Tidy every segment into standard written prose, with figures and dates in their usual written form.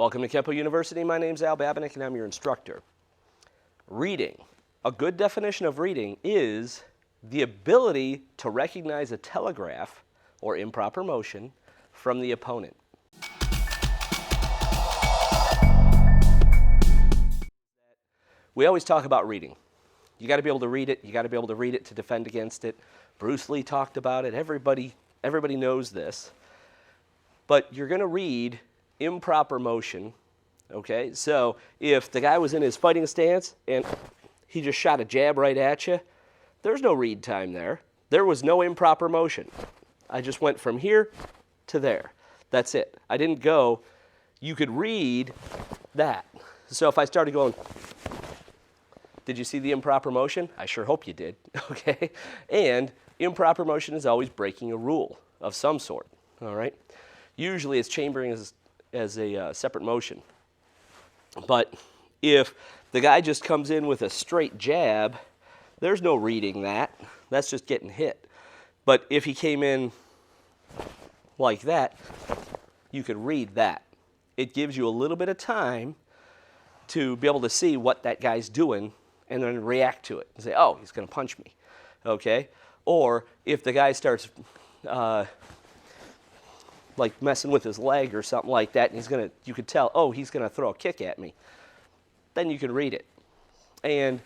Welcome to Kenpo University. My name's Al Babinick and I'm your instructor. Reading. A good definition of reading is the ability to recognize a telegraph or improper motion from the opponent. We always talk about reading. You got to be able to read it. You got to be able to read it to defend against it. Bruce Lee talked about it. Everybody knows this. But you're going to read improper motion, okay? So if the guy was in his fighting stance and he just shot a jab right at you, there's no read time there. There was no improper motion. I just went from here to there. That's it. I didn't go. You could read that. So if I started going, did you see the improper motion? I sure hope you did, okay? And improper motion is always breaking a rule of some sort, all right? Usually it's chambering as a separate motion. But if the guy just comes in with a straight jab, there's no reading that. That's just getting hit. But if he came in like that, you could read that. It gives you a little bit of time to be able to see what that guy's doing and then react to it and say, oh, he's going to punch me, okay? Or if the guy starts like messing with his leg or something like that, and you could tell, oh, he's going to throw a kick at me, then you can read it. And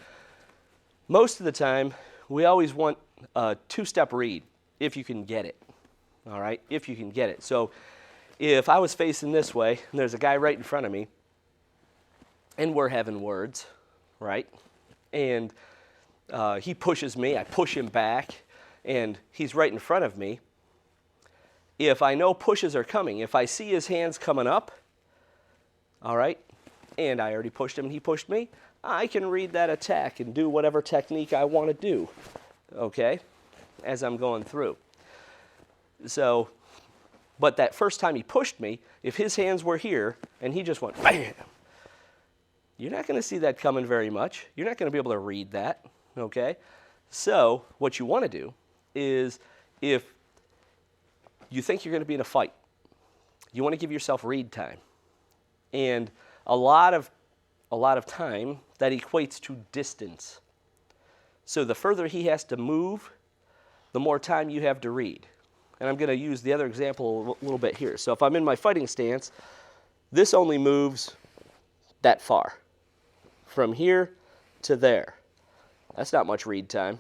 most of the time, we always want a two-step read if you can get it, all right? If you can get it. So if I was facing this way, and there's a guy right in front of me, and we're having words, right? And he pushes me, I push him back, and he's right in front of me. If I know pushes are coming, if I see his hands coming up, all right, and I already pushed him and he pushed me, I can read that attack and do whatever technique I want to do, okay, as I'm going through. So, but that first time he pushed me, if his hands were here and he just went bam, you're not going to see that coming very much. You're not going to be able to read that, okay? So what you want to do is if you think you're going to be in a fight, you want to give yourself read time. And a lot of time, that equates to distance. So the further he has to move, the more time you have to read. And I'm going to use the other example a little bit here. So if I'm in my fighting stance, this only moves that far, from here to there. That's not much read time.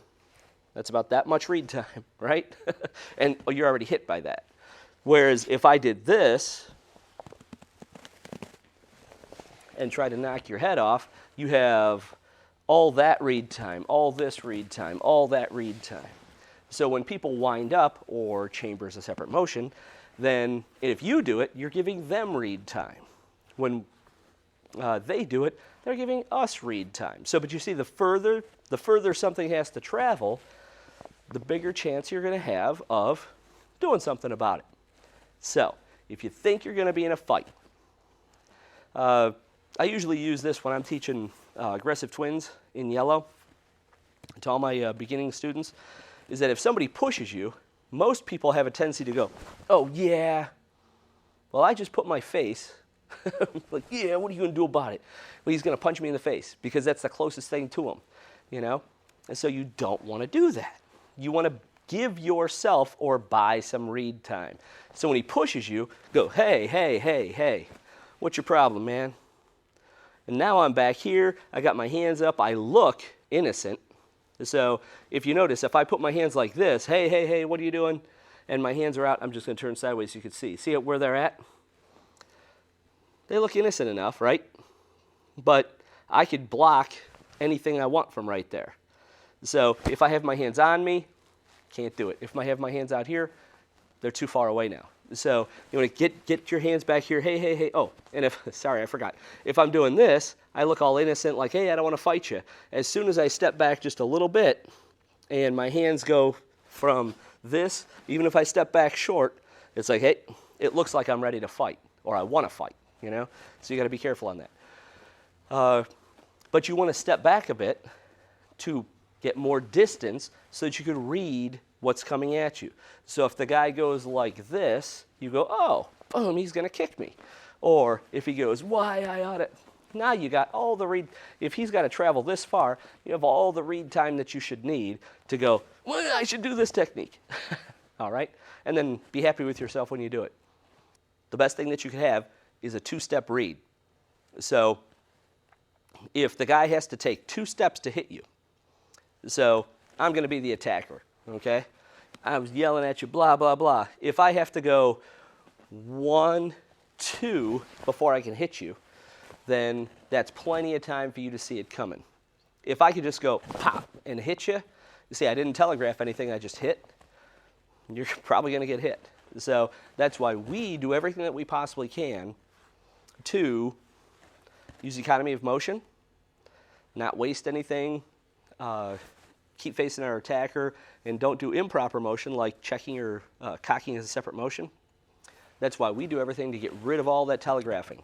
That's about that much read time, right? And you're already hit by that. Whereas if I did this and try to knock your head off, you have all that read time, all this read time, all that read time. So when people wind up or chambers a separate motion, then if you do it, you're giving them read time. When they do it, they're giving us read time. So, but you see, the further something has to travel, the bigger chance you're going to have of doing something about it. So, if you think you're going to be in a fight, I usually use this when I'm teaching aggressive twins in yellow to all my beginning students, is that if somebody pushes you, most people have a tendency to go, oh yeah, well I just put my face, like yeah, what are you going to do about it? Well, he's going to punch me in the face because that's the closest thing to him, you know? And so you don't want to do that. You want to give yourself or buy some read time. So when he pushes you, go, hey, hey, hey, hey, what's your problem, man? And now I'm back here, I got my hands up, I look innocent. So if you notice, if I put my hands like this, hey, hey, hey, what are you doing? And my hands are out, I'm just going to turn sideways so you can see. See where they're at? They look innocent enough, right? But I could block anything I want from right there. So if I have my hands on me, can't do it. If I have my hands out here, they're too far away now. So you want to get your hands back here. Hey, hey, hey. Oh, and sorry, I forgot. If I'm doing this, I look all innocent like, hey, I don't want to fight you. As soon as I step back just a little bit and my hands go from this, even if I step back short, it's like, hey, it looks like I'm ready to fight or I want to fight, you know? So you got to be careful on that. But you want to step back a bit to get more distance so that you can read what's coming at you. So if the guy goes like this, you go, oh, boom, he's going to kick me. Or if he goes, why I ought to, now you got all the read, if he's got to travel this far, you have all the read time that you should need to go, well, I should do this technique. All right? And then be happy with yourself when you do it. The best thing that you can have is a 2-step read. So if the guy has to take 2 steps to hit you, so I'm going to be the attacker, okay? I was yelling at you, blah, blah, blah. If I have to go 1, 2 before I can hit you, then that's plenty of time for you to see it coming. If I could just go pop and hit you, you see I didn't telegraph anything, I just hit, you're probably going to get hit. So that's why we do everything that we possibly can to use economy of motion, not waste anything, keep facing our attacker, and don't do improper motion like checking or cocking as a separate motion. That's why we do everything to get rid of all that telegraphing,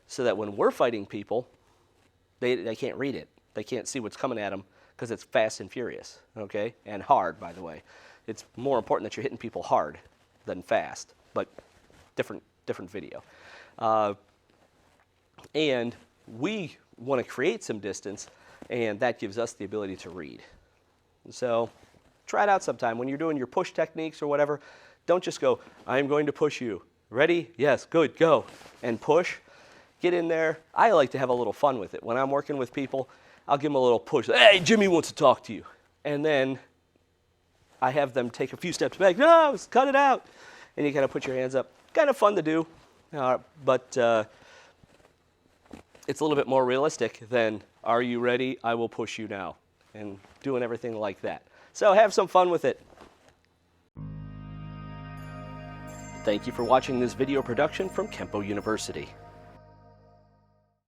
so that when we're fighting people, they can't read it. They can't see what's coming at them because it's fast and furious, okay? And hard, by the way. It's more important that you're hitting people hard than fast, but different video. And we want to create some distance, and that gives us the ability to read. So try it out sometime. When you're doing your push techniques or whatever, don't just go, I'm going to push you. Ready? Yes, good, go. And push. Get in there. I like to have a little fun with it. When I'm working with people, I'll give them a little push. Hey, Jimmy wants to talk to you. And then I have them take a few steps back. No, cut it out. And you kind of put your hands up. Kind of fun to do, but it's a little bit more realistic than, are you ready? I will push you now. And doing everything like that. So have some fun with it. Thank you for watching this video production from Kenpo University.